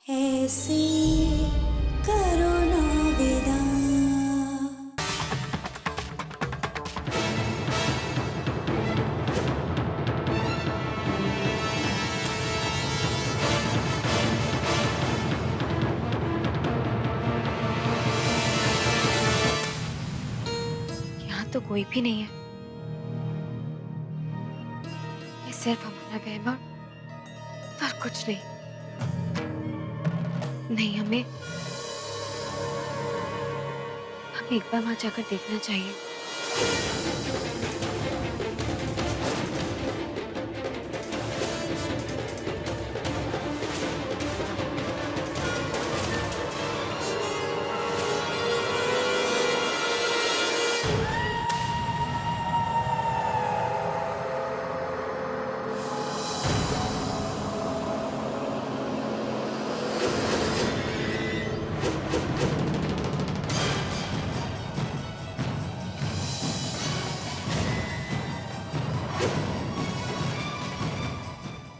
ऐसे करो ना विदा। यहाँ तो कोई भी नहीं है। ये सिर्फ हमारा वहम और कुछ नहीं। नहीं, हमें एक बार वहां जाकर देखना चाहिए।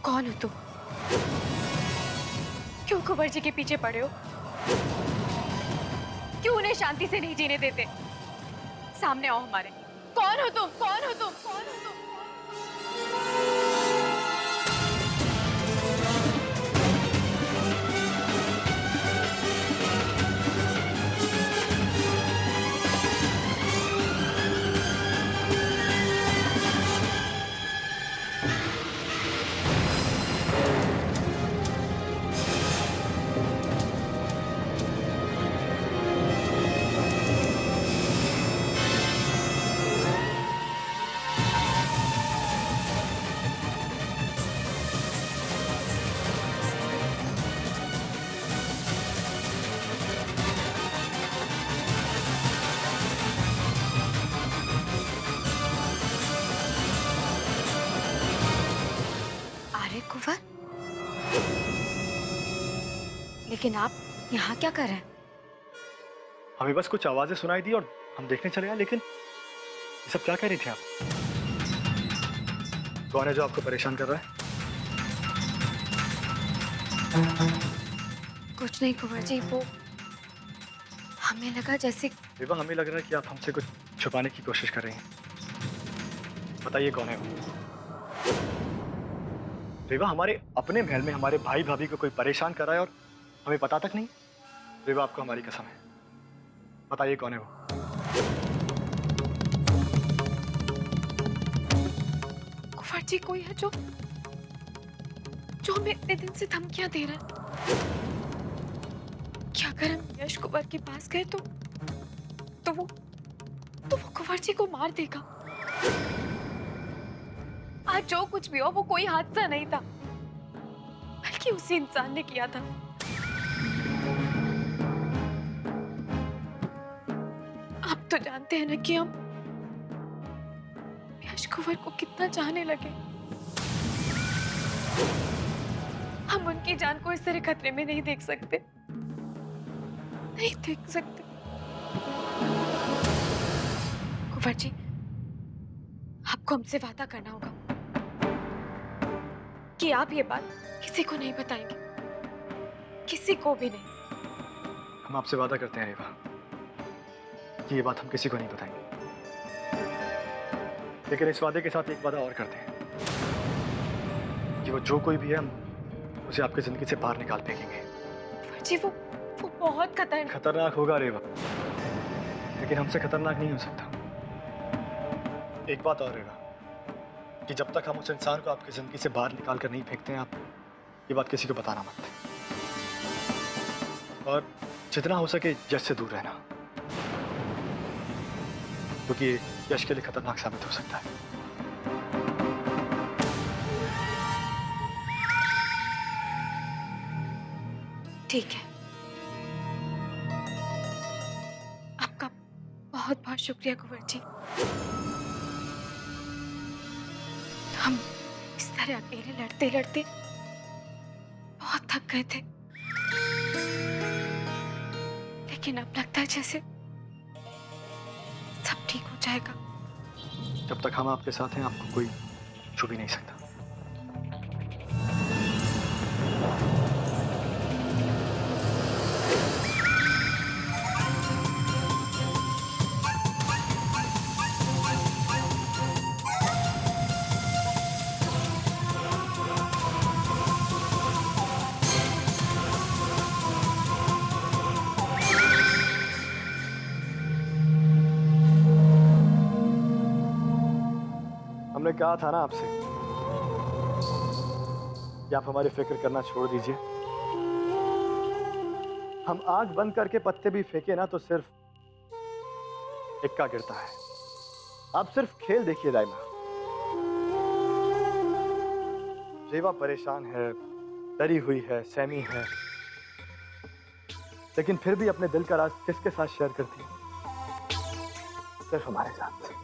कौन हो तुम? क्यों कुंवर जी के पीछे पड़े हो? क्यों उन्हें शांति से नहीं जीने देते? सामने आओ हमारे। कौन हो तुम? कौन हो तुम? कौन हो तुम? अरे कुंवर, लेकिन आप यहाँ क्या कर रहे हैं? हमें बस कुछ आवाजें सुनाई दी और हम देखने चले गए, लेकिन ये सब क्या कह रही थी आप? कौन है जो आपको परेशान कर रहा है? कुछ नहीं कुंवर जी, वो हमें लगा जैसे। विवा, हमें लग रहा है कि आप हमसे कुछ छुपाने की कोशिश कर रही हैं। बताइए कौन है वो? विवा, हमारे अपने महल में हमारे भाई भाभी को कोई परेशान कर रहा है और हमें पता तक नहीं। विवा, आपको हमारी कसम है, बताइए कौन है वो? कुंवर जी, कोई है जो हमें इतने दिन से धमकियां दे रहा है कि अगर हम यश कुंवर के पास गए तो वो कुंवर जी को मार देगा। आज जो कुछ भी हो, वो कोई हादसा नहीं था, बल्कि उसी इंसान ने किया था। आप तो जानते हैं ना कि हम यश कुंवर को कितना चाहने लगे। हम उनकी जान को इस तरह खतरे में नहीं देख सकते, नहीं देख सकते। कुंवर जी, आपको हमसे वादा करना होगा कि आप ये बात किसी को नहीं बताएंगे, किसी को भी नहीं। हम आपसे वादा करते हैं रेवा कि ये बात हम किसी को नहीं बताएंगे, लेकिन इस वादे के साथ एक वादा और करते हैं कि वो जो कोई भी है, हम उसे आपकी जिंदगी से बाहर निकाल फेंकेंगे। कुंवर जी, वो बहुत खतरनाक होगा रेवा, लेकिन हमसे खतरनाक नहीं हो सकता। एक बात और रेवा, कि जब तक हम उस इंसान को आपकी जिंदगी से बाहर निकाल कर नहीं फेंकते हैं, आप ये बात किसी को बताना मत। और जितना हो सके यश से दूर रहना, क्योंकि यश के लिए खतरनाक साबित हो सकता है। ठीक है। आपका बहुत बहुत शुक्रिया कुंवर जी। हम इस तरह अकेले लड़ते लड़ते बहुत थक गए थे, लेकिन अब लगता है जैसे सब ठीक हो जाएगा। जब तक हम आपके साथ हैं, आपको कोई छू भी नहीं सकता। हमने कहा था ना आपसे कि आप हमारी फिक्र करना छोड़ दीजिए। हम आग बंद करके पत्ते भी फेंके ना तो सिर्फ इक्का गिरता है। आप सिर्फ खेल देखिए दाइमा। रेवा परेशान है, डरी हुई है, सहमी है, लेकिन फिर भी अपने दिल का राज किसके साथ शेयर करती है? सिर्फ हमारे साथ,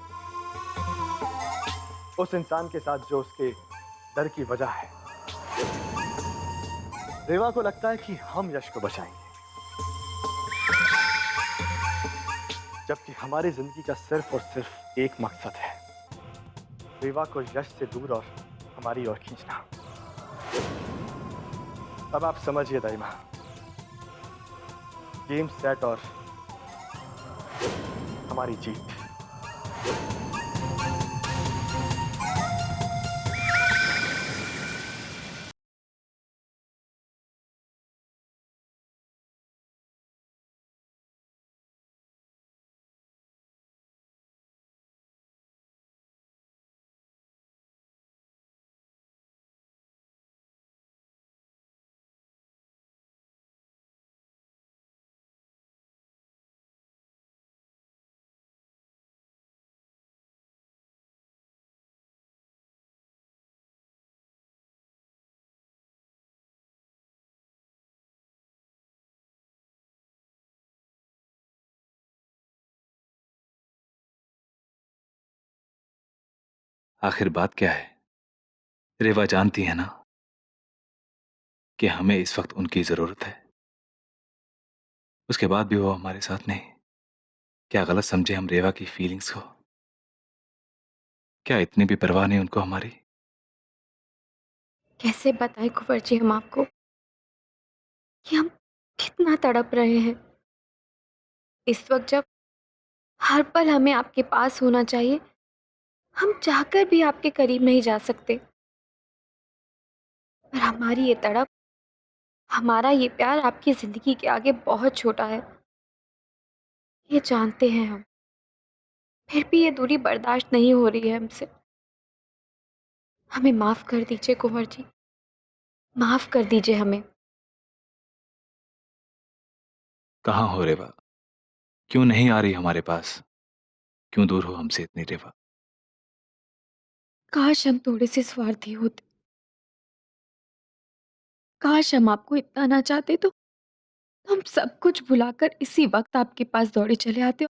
उस इंसान के साथ जो उसके डर की वजह है। रेवा को लगता है कि हम यश को बचाएंगे, जबकि हमारी जिंदगी का सिर्फ और सिर्फ एक मकसद है, रेवा को यश से दूर और हमारी ओर खींचना। अब आप समझिए दाइमा, गेम सेट और हमारी जीत। आखिर बात क्या है? रेवा जानती है ना कि हमें इस वक्त उनकी जरूरत है। उसके बाद भी वो हमारे साथ नहीं। क्या गलत समझे हम रेवा की फीलिंग्स को? क्या इतनी भी परवाह नहीं उनको हमारी? कैसे बताएं कुंवर जी हम आपको कि हम कितना तड़प रहे हैं इस वक्त, जब हर पल हमें आपके पास होना चाहिए। हम चाहकर भी आपके करीब नहीं जा सकते। पर हमारी ये तड़प, हमारा ये प्यार आपकी जिंदगी के आगे बहुत छोटा है, ये जानते हैं हम। फिर भी ये दूरी बर्दाश्त नहीं हो रही है हमसे। हमें माफ कर दीजिए कुंवर जी, माफ कर दीजिए हमें। कहाँ हो रेवा? क्यों नहीं आ रही हमारे पास? क्यों दूर हो हमसे इतनी रेवा? काश हम थोड़े से स्वार्थी होते, काश हम आपको इतना ना चाहते तो हम सब कुछ भुलाकर इसी वक्त आपके पास दौड़े चले आते।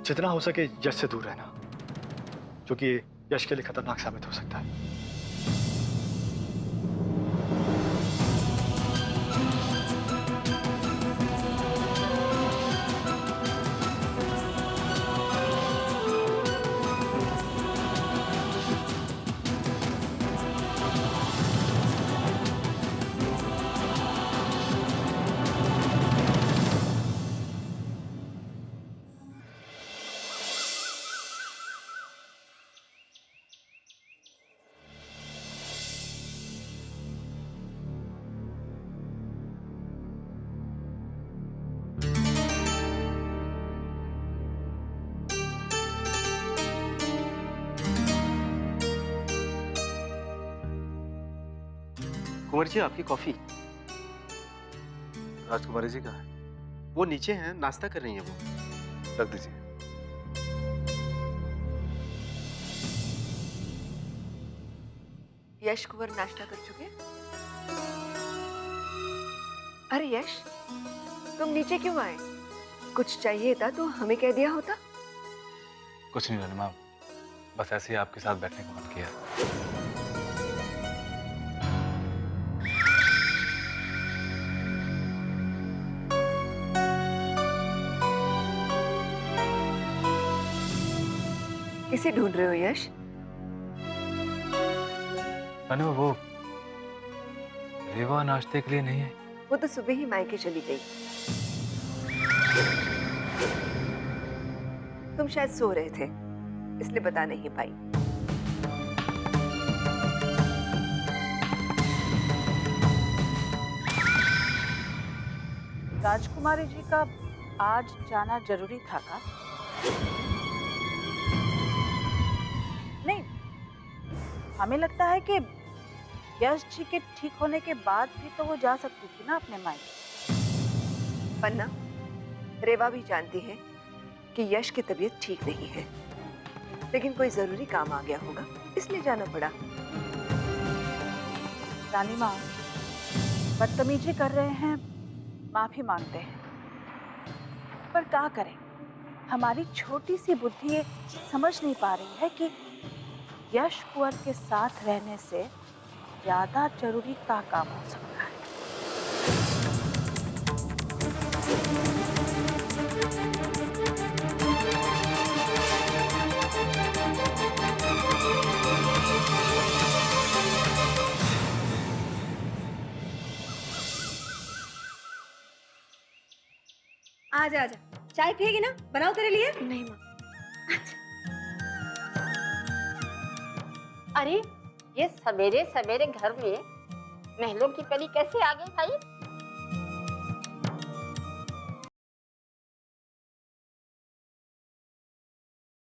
जितना हो सके यश से दूर रहना, क्योंकि यश के लिए खतरनाक साबित हो सकता है। कुंवर जी, आपकी कॉफी। राजकुमारी जी कहाँ है? वो नीचे हैं, नाश्ता कर रही हैं वो। रख दीजिए। यश कुंवर नाश्ता कर चुके? अरे यश, तुम नीचे क्यों आए? कुछ चाहिए था तो हमें कह दिया होता। कुछ नहीं रानी मैम, बस ऐसे ही आपके साथ बैठने का मन किया। किसे ढूंढ रहे हो यश? अनु, वो रेवा नाश्ते के लिए नहीं है। वो तो सुबह ही मायके चली गई। तुम शायद सो रहे थे, इसलिए बता नहीं पाई। राजकुमारी जी का आज जाना जरूरी था का? नहीं, हमें लगता है कि यश जी के ठीक होने के बाद भी तो वो जा सकती थी ना अपने मायके। पन्ना, रेवा भी जानती है कि यश की तबीयत ठीक नहीं है, लेकिन कोई जरूरी काम आ गया होगा, इसलिए जाना पड़ा। रानी माँ, बदतमीजी कर रहे हैं, माफी मांगते हैं, पर क्या करें, हमारी छोटी सी बुद्धि ये समझ नहीं पा रही है कि यश कुंवर के साथ रहने से ज्यादा जरूरी क्या काम हो सकता है। आजा आजा, चाय पिएगी ना? बनाओ तेरे लिए। नहीं माँ। अरे ये सवेरे सवेरे घर में महलों की परी कैसे आ गई भाई?